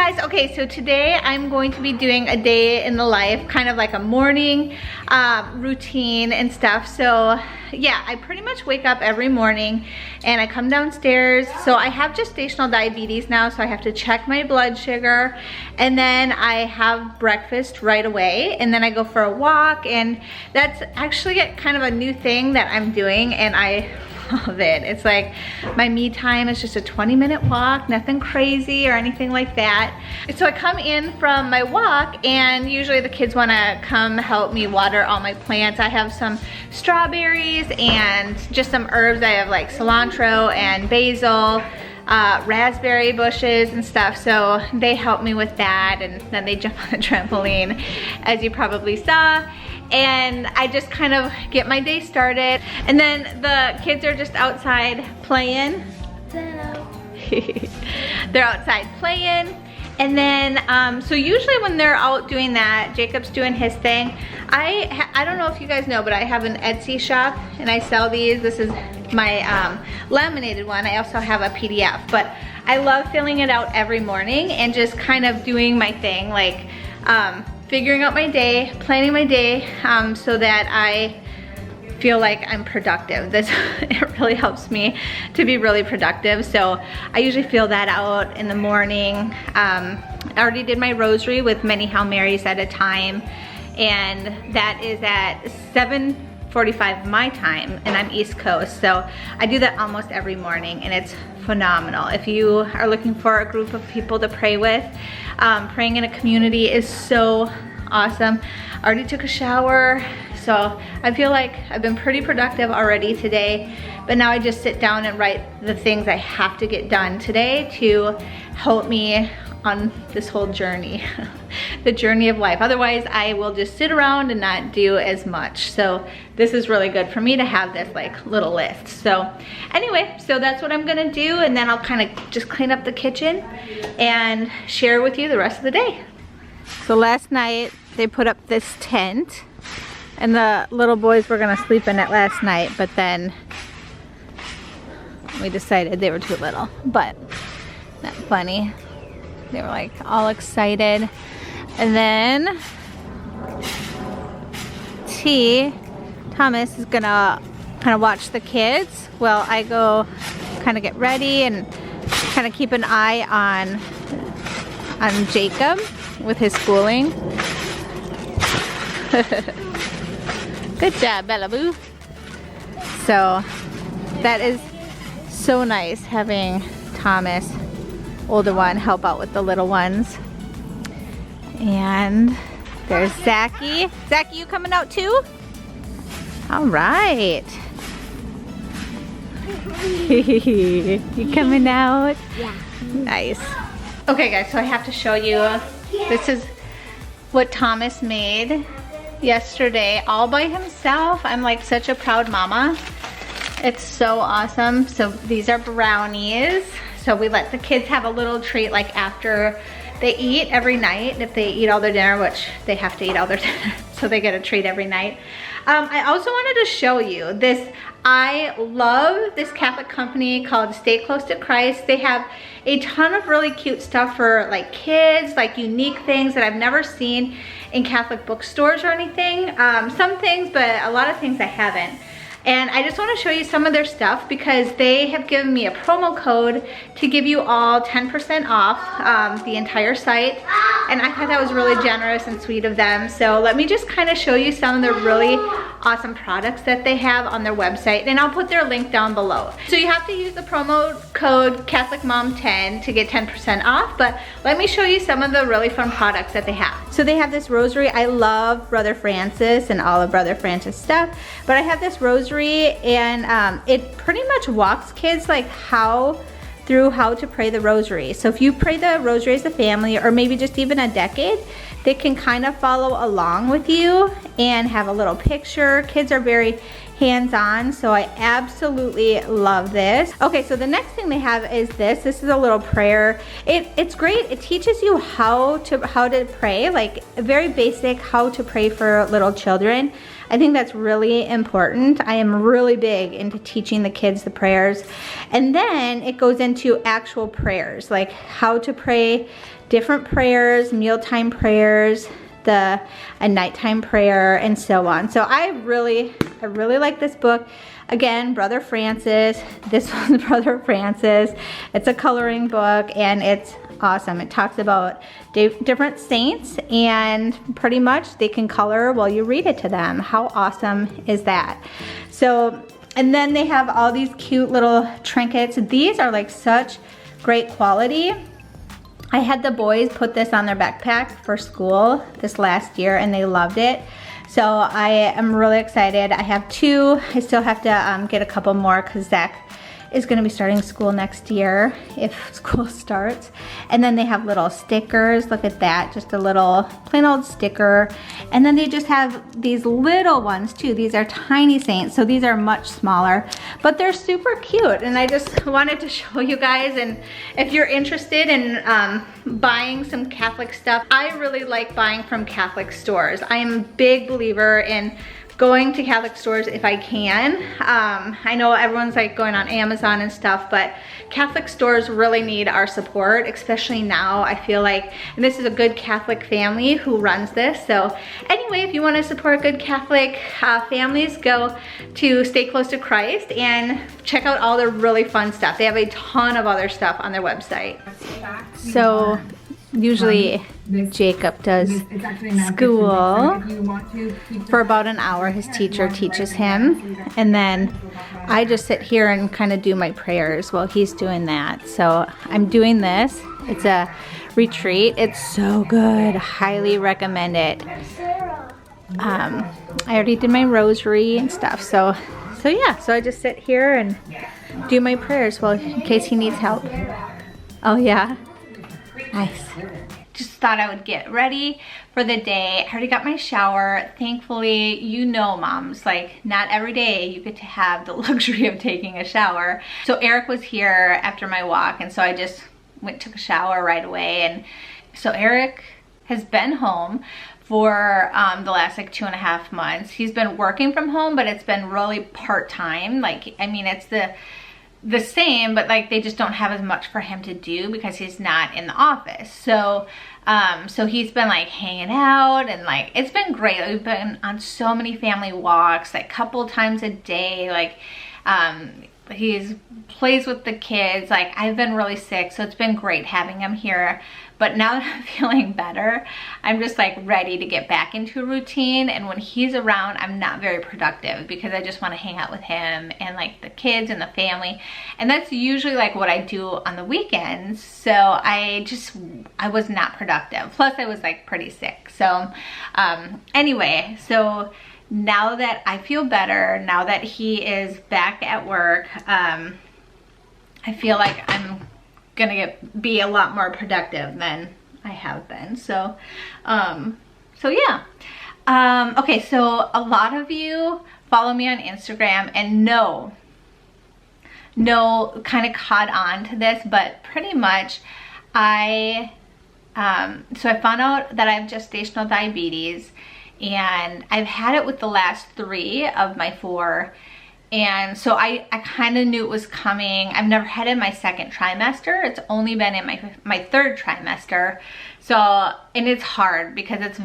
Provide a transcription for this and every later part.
guys, okay, so today I'm going to be doing a day in the life, kind of like a morning routine and stuff. So yeah, I pretty much wake up every morning and I come downstairs. So I have gestational diabetes now, so I have to check my blood sugar, and then I have breakfast right away, and then I go for a walk, and that's actually kind of a new thing that I'm doing, and I love it. It's like my me time is just a 20-minute walk, nothing crazy or anything like that. So I come in from my walk, and usually the kids want to come help me water all my plants. I have some strawberries and just some herbs. I have like cilantro and basil, raspberry bushes and stuff, so they help me with that, and then they jump on the trampoline, as you probably saw. And I just kind of get my day started, and then the kids are just outside playing. They're outside playing, and then so usually when they're out doing that, Jacob's doing his thing. I don't know if you guys know, but I have an Etsy shop and I sell these. This is my laminated one. I also have a PDF, but I love filling it out every morning and just kind of doing my thing, like figuring out my day, planning my day, so that I feel like I'm productive. It really helps me to be really productive. So I usually fill that out in the morning. I already did my rosary with many Hail Marys at a time, and that is at 7:45 my time, and I'm East Coast, so I do that almost every morning, and it's phenomenal. If you are looking for a group of people to pray with, praying in a community is so awesome. I already took a shower, so I feel like I've been pretty productive already today, but now I just sit down and write the things I have to get done today to help me on this whole journey, the journey of life. Otherwise, I will just sit around and not do as much. So this is really good for me to have this like little list. So anyway, so that's what I'm gonna do, and then I'll kind of just clean up the kitchen and share with you the rest of the day. So last night they put up this tent, and the little boys were gonna sleep in it last night, but then we decided they were too little. But not funny. They were like all excited. And then Thomas is gonna kind of watch the kids while I go kind of get ready and kind of keep an eye on Jacob with his schooling. Good job, Bella Boo. So that is so nice having Thomas, older one, help out with the little ones. And there's Zachy. Zachy, you coming out too? All right. You coming out? Yeah. Nice. Okay guys, so I have to show you, this is what Thomas made yesterday all by himself. I'm like such a proud mama. It's so awesome. So these are brownies. So we let the kids have a little treat like after they eat every night. If they eat all their dinner, which they have to eat all their dinner, so they get a treat every night. I also wanted to show you this. I love this Catholic company called Stay Close to Christ. They have a ton of really cute stuff for like kids, like unique things that I've never seen in Catholic bookstores or anything. Some things, but a lot of things I haven't. And I just want to show you some of their stuff because they have given me a promo code to give you all 10% off the entire site. And I thought that was really generous and sweet of them. So let me just kind of show you some of the really awesome products that they have on their website. And I'll put their link down below. So you have to use the promo code CatholicMom10 to get 10% off. But let me show you some of the really fun products that they have. So they have this rosary. I love Brother Francis and all of Brother Francis stuff. But I have this rosary, and it pretty much walks kids like through how to pray the rosary. So if you pray the rosary as a family, or maybe just even a decade, they can kind of follow along with you and have a little picture. Kids are very hands-on, so I absolutely love this. Okay, so the next thing they have is this. This is a little prayer. It's great. It teaches you how to pray, like very basic how to pray for little children. I think that's really important. I am really big into teaching the kids the prayers. And then it goes into actual prayers, like how to pray different prayers, mealtime prayers, a nighttime prayer, and so on. So I really like this book. Again, Brother Francis. This one's Brother Francis. It's a coloring book and it's awesome. It talks about different saints and pretty much they can color while you read it to them. How awesome is that? So, and then they have all these cute little trinkets. These are like such great quality. I had the boys put this on their backpack for school this last year and they loved it. So I am really excited. I have 2. I still have to get a couple more because Zach is going to be starting school next year if school starts. And then they have little stickers. Look at that, just a little plain old sticker. And then they just have these little ones too. These are tiny saints, so these are much smaller, but they're super cute. And I just wanted to show you guys, and if you're interested in buying some Catholic stuff, I really like buying from Catholic stores. I am a big believer in going to Catholic stores if I can. I know everyone's like going on Amazon and stuff, but Catholic stores really need our support, especially now. I feel like, and this is a good Catholic family who runs this. So anyway, if you want to support good Catholic families, go to Stay Close to Christ and check out all their really fun stuff. They have a ton of other stuff on their website. So usually Jacob does school for about an hour. His teacher teaches him, and then I just sit here and kind of do my prayers while he's doing that. So I'm doing this. It's a retreat. It's so good. Highly recommend it. I already did my rosary and stuff. So yeah. So I just sit here and do my prayers while in case he needs help. Oh yeah. Nice. Just thought I would get ready for the day. I already got my shower. Thankfully, you know, moms, like not every day you get to have the luxury of taking a shower. So Eric was here after my walk, and so I just took a shower right away. And so Eric has been home for the last like 2.5 months. He's been working from home, but it's been really part-time. Like, I mean, it's the same, but like they just don't have as much for him to do because he's not in the office. So so he's been like hanging out, and like it's been great. We've been on so many family walks, like couple times a day. Like he's plays with the kids. Like I've been really sick, so it's been great having him here. But now that I'm feeling better, I'm just like ready to get back into a routine. And when he's around, I'm not very productive because I just want to hang out with him and like the kids and the family. And that's usually like what I do on the weekends. So I was not productive. Plus I was like pretty sick. So anyway, so now that I feel better, now that he is back at work, I feel like I'm gonna be a lot more productive than I have been. So yeah. Okay, so a lot of you follow me on Instagram and know kind of caught on to this, but pretty much so I found out that I have gestational diabetes, and I've had it with the last 3 of my 4. And so I kind of knew it was coming. I've never had it in my 2nd trimester. It's only been in my 3rd trimester. So, and it's hard because it's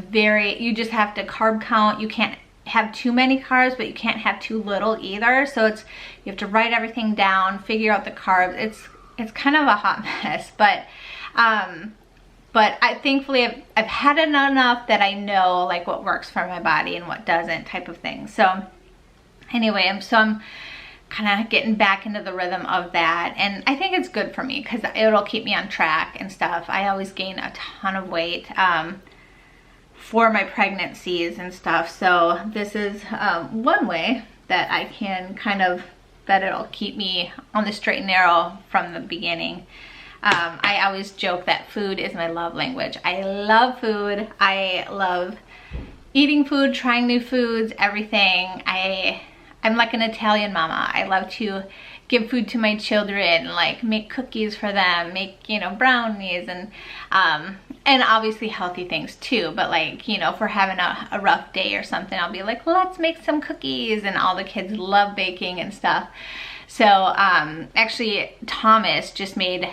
you just have to carb count. You can't have too many carbs, but you can't have too little either. So you have to write everything down, figure out the carbs. It's kind of a hot mess, but thankfully I've had it enough that I know like what works for my body and what doesn't, type of thing. So anyway, I'm kind of getting back into the rhythm of that, and I think it's good for me because it'll keep me on track and stuff. I always gain a ton of weight for my pregnancies and stuff, so this is one way that I can that it'll keep me on the straight and narrow from the beginning. I always joke that food is my love language. I love food. I love eating food, trying new foods, everything. I I'm like an Italian mama. I love to give food to my children, like make cookies for them, make, you know, brownies, and obviously healthy things too. But like, you know, if we're having a rough day or something, I'll be like, let's make some cookies, and all the kids love baking and stuff. So actually Thomas just made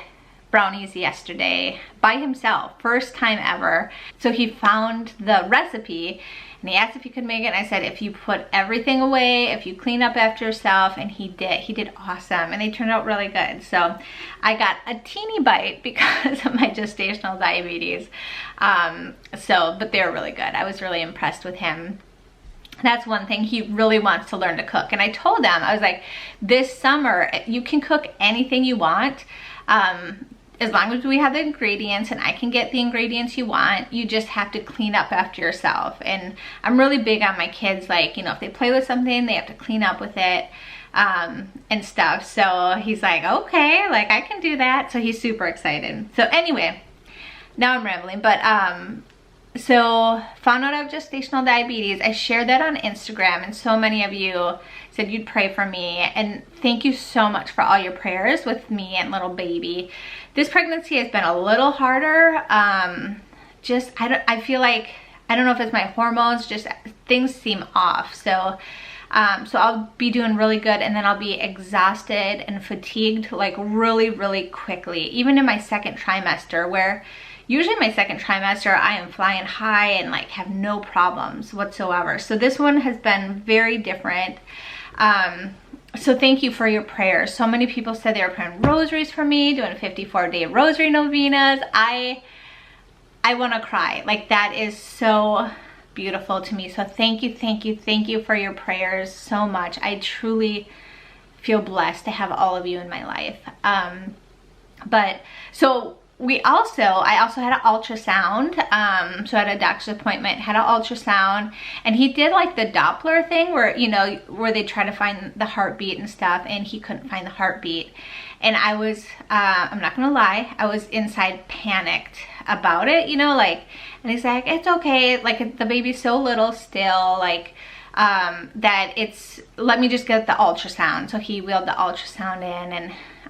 brownies yesterday by himself, first time ever. So he found the recipe and he asked if he could make it, and I said, if you put everything away, if you clean up after yourself, and he did awesome, and they turned out really good. So I got a teeny bite because of my gestational diabetes. But they're really good. I was really impressed with him. That's one thing, he really wants to learn to cook. And I told him, I was like, this summer, you can cook anything you want. As long as we have the ingredients and I can get the ingredients you want, you just have to clean up after yourself. And I'm really big on my kids, like, you know, if they play with something, they have to clean up with it and stuff. So he's like, okay, like I can do that. So he's super excited. So anyway, now I'm rambling, but so found out I have gestational diabetes. I shared that on Instagram, and so many of you said you'd pray for me, and thank you so much for all your prayers with me and little baby. This pregnancy has been a little harder. I feel like, I don't know if it's my hormones, just things seem off. So I'll be doing really good, and then I'll be exhausted and fatigued like really, really quickly. Even in my second trimester, where usually my second trimester, I am flying high and like have no problems whatsoever. So this one has been very different. So thank you for your prayers. So many people said they were praying rosaries for me, doing 54-day rosary novenas. I want to cry. Like, that is so beautiful to me. So thank you for your prayers so much. I truly feel blessed to have all of you in my life. I also had an ultrasound. So I had a doctor's appointment, had an ultrasound, and he did like the Doppler thing where, you know, where they try to find the heartbeat and stuff, and he couldn't find the heartbeat. And I was, I'm not gonna lie, I was inside panicked about it, you know, like, and he's like, it's okay, like the baby's so little still, like, that let me just get the ultrasound. So he wheeled the ultrasound in,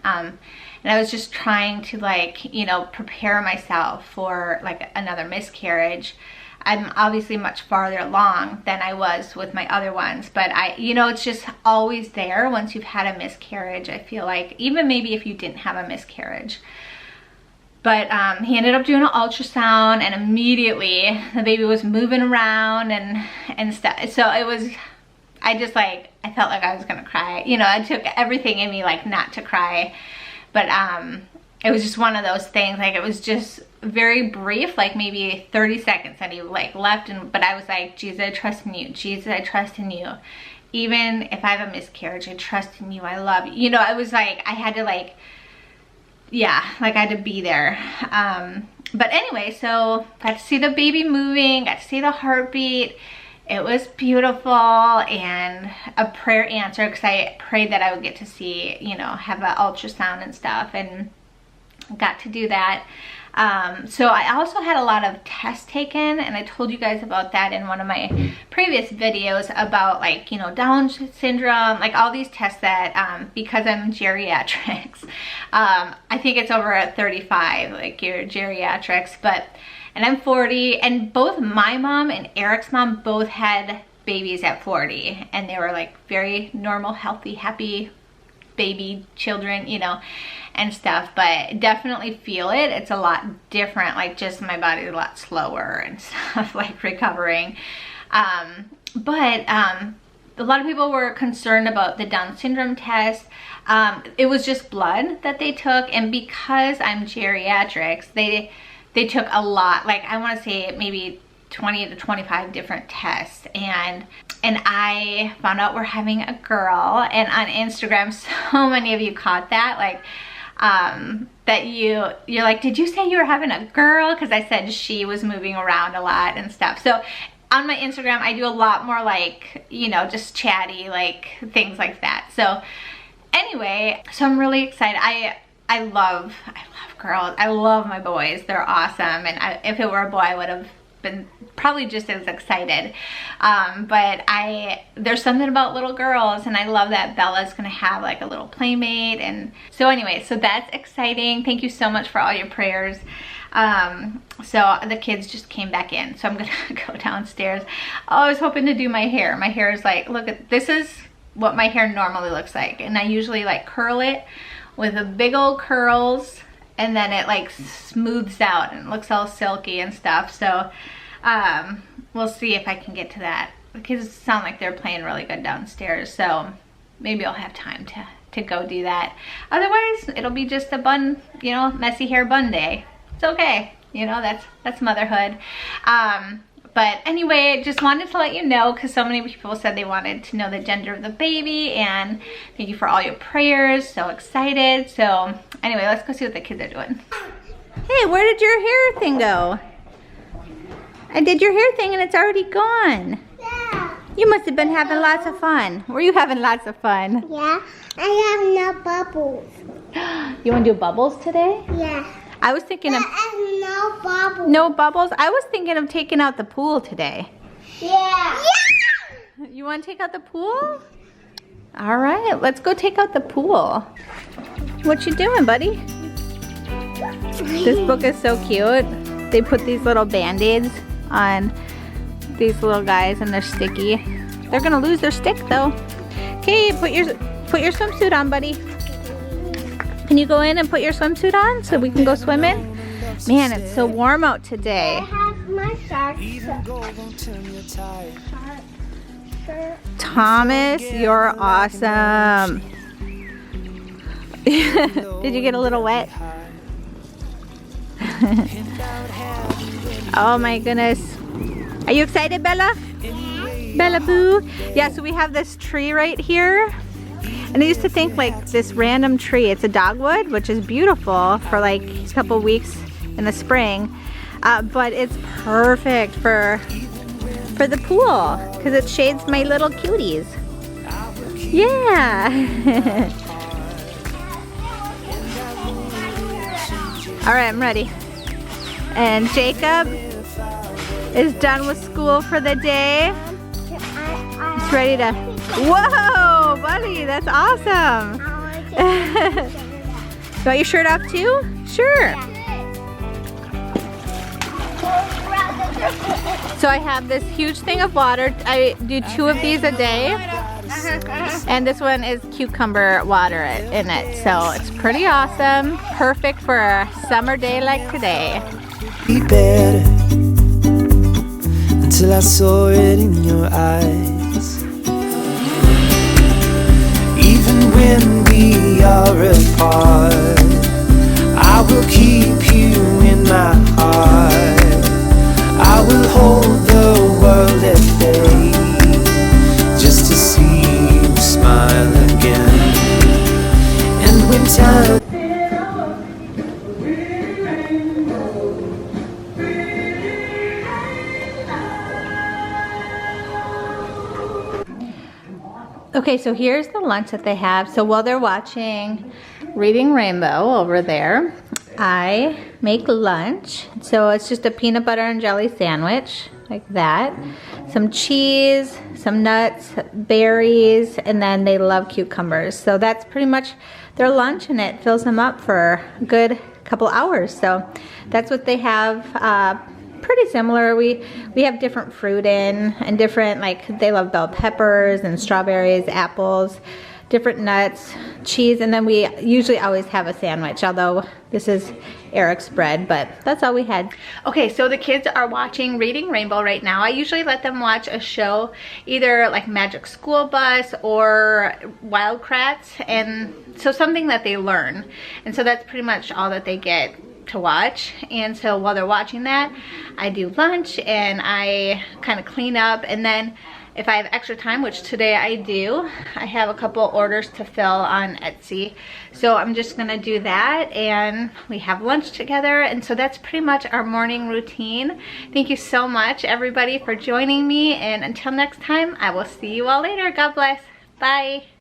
and I was just trying to, like, you know, prepare myself for like another miscarriage. I'm obviously much farther along than I was with my other ones, but you know, it's just always there once you've had a miscarriage. I feel like, even maybe if you didn't have a miscarriage. But he ended up doing an ultrasound, and immediately the baby was moving around and stuff. So it was, I felt like I was gonna cry. You know, I took everything in me like not to cry. But it was just one of those things, like it was just very brief, like maybe 30 seconds that he like left, but I was like, Jesus, I trust in you. Jesus, I trust in you. Even if I have a miscarriage, I trust in you. I love you. You know, I was like, I had to like, yeah, like I had to be there. But anyway, so got to see the baby moving, got to see the heartbeat. It was beautiful, and a prayer answer, because I prayed that I would get to see, you know, have an ultrasound and stuff, and got to do that. So I also had a lot of tests taken, and I told you guys about that in one of my previous videos about, like, you know, Down syndrome, like all these tests that, because I'm geriatrics, I think it's over at 35, like your geriatrics, and I'm 40, and both my mom and Eric's mom both had babies at 40, and they were like very normal, healthy, happy baby children, you know, and stuff. But definitely feel it. It's a lot different, like just my body's a lot slower and stuff, like recovering. But a lot of people were concerned about the Down syndrome test. It was just blood that they took, and because I'm geriatrics, they took a lot, like I want to say maybe 20 to 25 different tests, and I found out we're having a girl. And on Instagram, so many of you caught that, like that you're like, did you say you were having a girl? Because I said she was moving around a lot and stuff. So on my Instagram, I do a lot more, like, you know, just chatty, like things like that. So anyway, so I'm really excited. I love girls. I love my boys. They're awesome. And if it were a boy, I would have been probably just as excited. But there's something about little girls, and I love that Bella's gonna have like a little playmate. And so anyway, so that's exciting. Thank you so much for all your prayers. So the kids just came back in, so I'm gonna go downstairs. I was hoping to do my hair. My hair is like, look at, this is what my hair normally looks like, and I usually like curl it with the big old curls, and then it like smooths out and looks all silky and stuff. So we'll see if I can get to that. The kids sound like they're playing really good downstairs, so maybe I'll have time to go do that. Otherwise, it'll be just a bun, you know, messy hair bun day. It's okay, you know, that's motherhood. But anyway, just wanted to let you know, because so many people said they wanted to know the gender of the baby, and thank you for all your prayers. So excited. So anyway, let's go see what the kids are doing. Hey, where did your hair thing go? I did your hair thing and it's already gone. Yeah. You must have been having lots of fun. Were you having lots of fun? Yeah, I have no bubbles. You want to do bubbles today? Yeah. I was thinking of... no bubbles. No bubbles? I was thinking of taking out the pool today. Yeah. Yeah. You want to take out the pool? All right, let's go take out the pool. What you doing, buddy? This book is so cute. They put these little band-aids on these little guys, and they're sticky. They're gonna lose their stick though. Okay, put your swimsuit on, buddy. Can you go in and put your swimsuit on so we can go swimming? Man, it's so warm out today. I have my socks. Thomas, you're awesome. Did you get a little wet? Oh my goodness. Are you excited, Bella? Bella Boo? Yeah, so we have this tree right here. And I used to think like this random tree, it's a dogwood, which is beautiful for like a couple weeks in the spring. But it's perfect for the pool because it shades my little cuties. Yeah. All right, I'm ready. And Jacob is done with school for the day. He's ready to... Whoa, buddy, that's awesome. You want your shirt off too? Sure. So I have this huge thing of water. I do 2 of these a day. And this one is cucumber water in it. So it's pretty awesome. Perfect for a summer day like today. Be better until I saw it in your eyes. Even when we are apart, I will keep you in my heart. I will hold the world at bay just to see you smile again. And when time Okay, so here's the lunch that they have. So while they're watching Reading Rainbow over there, I make lunch. So it's just a peanut butter and jelly sandwich, like that. Some cheese, some nuts, berries, and then they love cucumbers. So that's pretty much their lunch, and it fills them up for a good couple hours. So that's what they have. Pretty similar. We have different fruit in, and different, like they love bell peppers and strawberries, apples, different nuts, cheese, and then we usually always have a sandwich, although this is Eric's bread, but that's all we had. Okay, so the kids are watching Reading Rainbow right now. I usually let them watch a show, either like Magic School Bus or Wild Kratts, and so something that they learn. And so that's pretty much all that they get to watch. And so while they're watching that, I do lunch and I kind of clean up, and then if I have extra time, which today I do, I have a couple orders to fill on Etsy. So I'm just gonna do that, and we have lunch together. And so that's pretty much our morning routine. Thank you so much, everybody, for joining me. And until next time, I will see you all later. God bless. Bye.